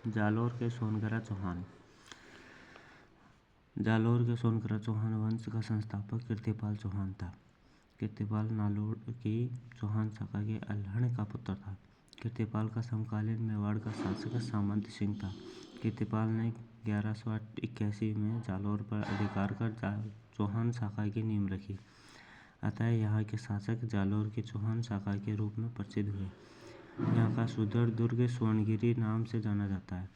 जालोर के सोनगरा चौहान। जालोर के सोनगरा चौहान वंश का संस्थापक कीर्तिपाल चौहान था। कीर्तिपाल नालोर की चौहान शाखा के अल्हड़ का पुत्र था। कीर्तिपाल का समकालीन मेवाड़ का शासक सामंत सिंह था। कीर्तिपाल ने 1181 में जालोर पर अधिकार कर चौहान शाखा की नींव रखी। अतः यहाँ के शासक जालोर की चौहान शाखा के रूप में प्रसिद्ध हुए। यहाँ का सुदृढ़ दुर्ग स्वर्णगिरी नाम से जाना जाता है।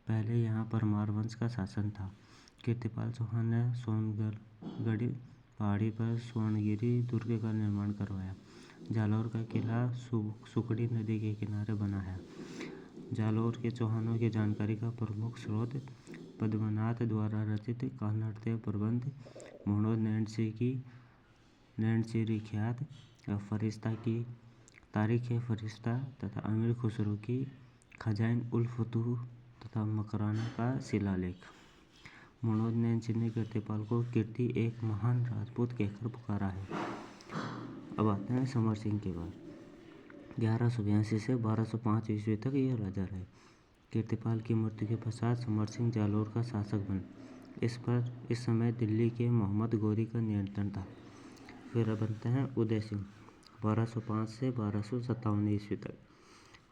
पहले यहाँ परमार वंश का शासन था। कीर्तिपाल चौहान ने सोनगढ़ पहाड़ी पर स्वर्णगिरी दुर्ग का निर्माण करवाया। जालोर का किला सुकड़ी नदी के किनारे बना है। जालोर के चौहानों की जानकारी का प्रमुख स्रोत पद्मनाथ द्वारा रचित कान्हड़देव प्रबंध, मनोज नैनसी ख्यात फरिश्ता की तारीख़-ए-फरिश्ता तथा अमीर खुसरो की खज़ाइन-उल-फुतूह तथा मकराना का शिलालेख। मनोज नैनसी ने कीर्तिपाल को कीर्ति एक महान राजपूत कहकर पुकारा है। अब आते हैं समर सिंह के बाद। 1182 से 1205 ईस्वी तक यह राजा रहे। कीर्तिपाल की मृत्यु के पश्चात समर सिंह जालोर का शासक बने। इस समय दिल्ली के मोहम्मद गोरी का नियंत्रण था। फिर बनते हैं उदय सिंह। 1205 से 1257 ईस्वी तक।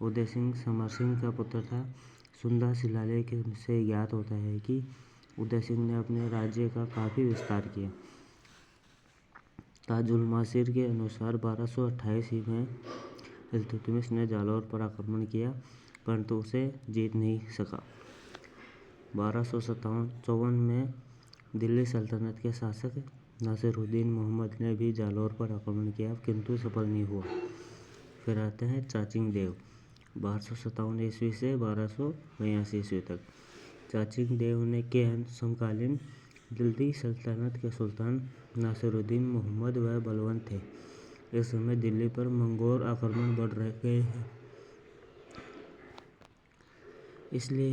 उदय सिंह समर सिंह का पुत्र था। सुंदा शिलालेख से ज्ञात होता है कि उदय सिंह ने अपने राज्य का काफ़ी विस्तार किया। ताजुल मासिर के अनुसार 1228 में इल्तुतमिश ने जालोर पर आक्रमण किया, परंतु उसे जीत नहीं सका। 1254 में दिल्ली सल्तनत के शासक नासिरुद्दीन मोहम्मद ने भी जालोर पर आक्रमण किया, किंतु सफल नहीं हुआ। फिर आते हैं चाचिंग देव। 1257 ईस्वी से 1282 ईस्वी तक। चाचिंग देव ने के समकालीन दिल्ली सल्तनत के सुल्तान नासिरुद्दीन मोहम्मद व बलवंत थे। इस समय दिल्ली पर मंगोल आक्रमण बढ़ गए हैं, इसलिए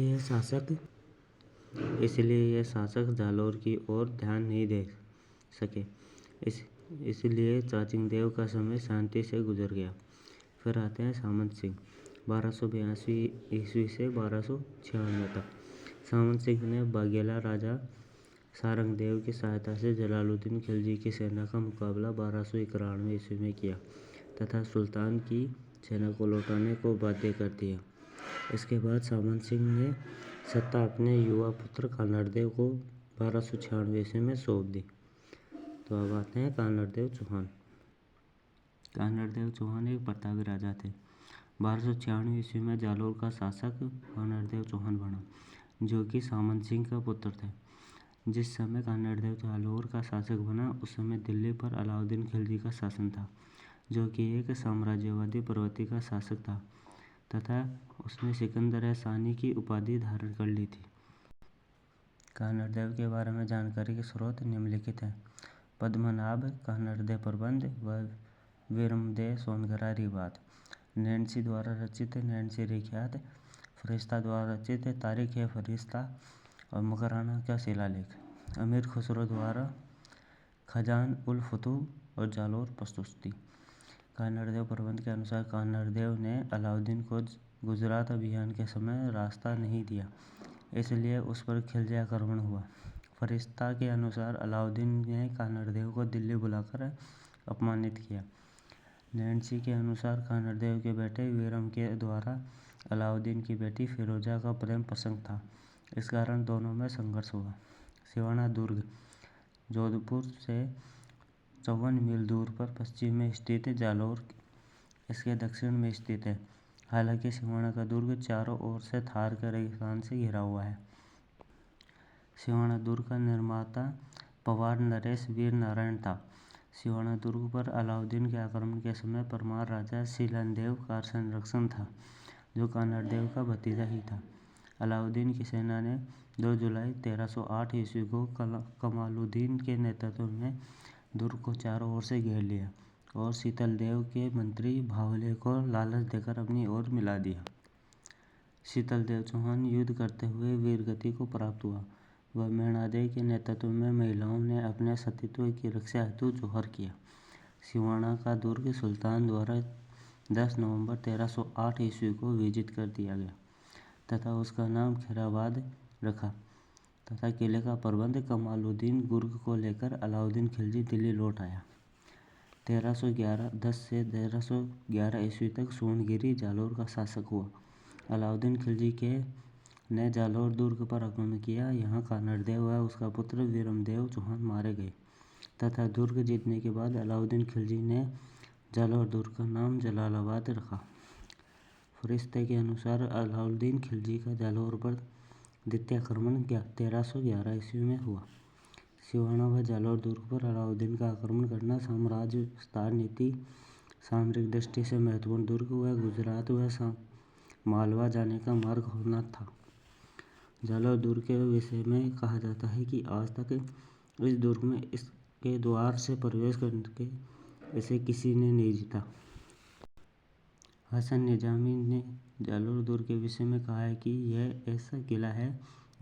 यह शासक जालोर की ओर ध्यान नहीं दे सके। इसलिए चाचिंग देव का समय शांति से गुजर गया। फिर आते हैं सामंत सिंह। 1282 ईस्वी से 1296 तक। सामंत सिंह ने बाघेला राजा सारंगदेव की सहायता से जलालुद्दीन खिलजी की सेना का मुकाबला 1291 ईस्वी में किया तथा सुल्तान की सेना को लौटाने को बाध्य कर दिया। इसके बाद सामंत सिंह ने सत्ता अपने युवा पुत्र कान्हड़देव को 1296 ईस्वी में सौंप दी। तो अब आते हैं कान्हड़देव चौहान। कान्हड़देव चौहान एक प्रतापी राजा थे। 1296 ईस्वी में जालोर का शासक कान्हड़देव चौहान बना, जो कि सामंत सिंह का पुत्र थे। जिस समय कान्हड़देव जालोर का शासक बना, उस समय दिल्ली पर अलाउद्दीन खिलजी का शासन था, जो कि एक साम्राज्यवादी प्रवृत्ति का शासक था तथा उसने सिकंदर-ए-सानी की उपाधि धारण कर ली थी। कान्हड़देव के बारे में जानकारी के स्रोत निम्नलिखित हैं: पद्मनाभ कान्हड़देव प्रबंध व वीरमदेव सोनगरा रिवाद, नैनसी द्वारा रचित नैनसी ख्यात, फरिश्ता द्वारा रचित तारीख़-ए-फरिश्ता और मकराना का शिलालेख, अमीर खुसरो द्वारा खज़ाइन-उल-फुतूह और जालोर प्रस्तुति। कान्हड़देव प्रबंध के अनुसार कान्हड़देव ने अलाउद्दीन को गुजरात अभियान के समय रास्ता नहीं दिया, इसलिए उस पर खिलजी आक्रमण हुआ। फरिश्ता के अनुसार अलाउद्दीन ने कान्हड़देव को दिल्ली बुलाकर अपमानित किया। नैनसी के अनुसार कान्हड़देव के बेटे वीरम के द्वारा अलाउद्दीन की बेटी फिरोजा का प्रेम प्रसंग था, इस कारण दोनों में संघर्ष हुआ। सिवाना दुर्ग जोधपुर से 54 मील दूर पर पश्चिम में स्थित जालोर इसके दक्षिण में स्थित है। हालांकि सिवाना का दुर्ग चारों ओर से थार के रेगिस्तान से घिरा हुआ है। सिवाना दुर्ग का निर्माता पवार नरेश वीर नारायण था। सिवाना दुर्ग पर अलाउद्दीन के आक्रमण के समय परमार राजा सीलनदेव का संरक्षण था, जो कान्हड़देव का भतीजा ही था। अलाउद्दीन की सेना ने 2 जुलाई 1308 ईस्वी को कमालुद्दीन के नेतृत्व में दुर्ग को चारों ओर से घेर लिया और शीतलदेव के मंत्री भावले को लालच देकर अपनी ओर मिला दिया। शीतलदेव चौहान युद्ध करते हुए वीरगति को प्राप्त हुआ। वह मेणादेव के नेतृत्व में महिलाओं ने अपने सतीत्व की रक्षा हेतु जौहर किया। सिवाना का दुर्ग सुल्तान द्वारा 10 नवंबर 1308 ईस्वी को विजित कर दिया गया। तथा उसका नाम खैराबाद रखा तथा किले का प्रबंध कमालुद्दीन गुर्ग को लेकर अलाउद्दीन खिलजी दिल्ली लौट आया। 1311 से 1311 ईस्वी तक सोनगिरी जालौर का शासक हुआ। अलाउद्दीन खिलजी ने जालौर दुर्ग पर आक्रमण किया। यहाँ कानड़देव व उसका पुत्र वीरमदेव चौहान मारे गए तथा दुर्ग जीतने के बाद अलाउद्दीन खिलजी ने जालौर दुर्ग का नाम जलालाबाद रखा। फरिश्ते के अनुसार अलाउद्दीन खिलजी का जालौर पर द्वितीय आक्रमण 1311 ईस्वी में हुआ। सिवाना व जालौर दुर्ग पर अलाउद्दीन का आक्रमण करना साम्राज्य विस्तार नीति सामरिक दृष्टि से महत्वपूर्ण दुर्ग व गुजरात व मालवा जाने का मार्ग होना था। जालौर दुर्ग के विषय में कहा जाता है कि आज तक इस दुर्ग में इसके द्वार से प्रवेश करके इसे किसी ने नहीं जीता। हसन निजामी ने जालौर दुर्ग के विषय में कहा है कि यह ऐसा किला है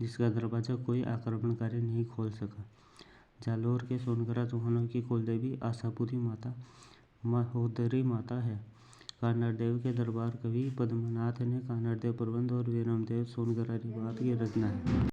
जिसका दरवाजा कोई आक्रमणकारी नहीं खोल सका। जालौर के सोनगरा चौहानों की कुलदेवी आशापुरी माता महोदरी माता है। कानड़देव के दरबार कवि पद्मनाथ ने कानड़देव प्रबंध और वीरमदेव सोनगरा रिवाज की रचना है।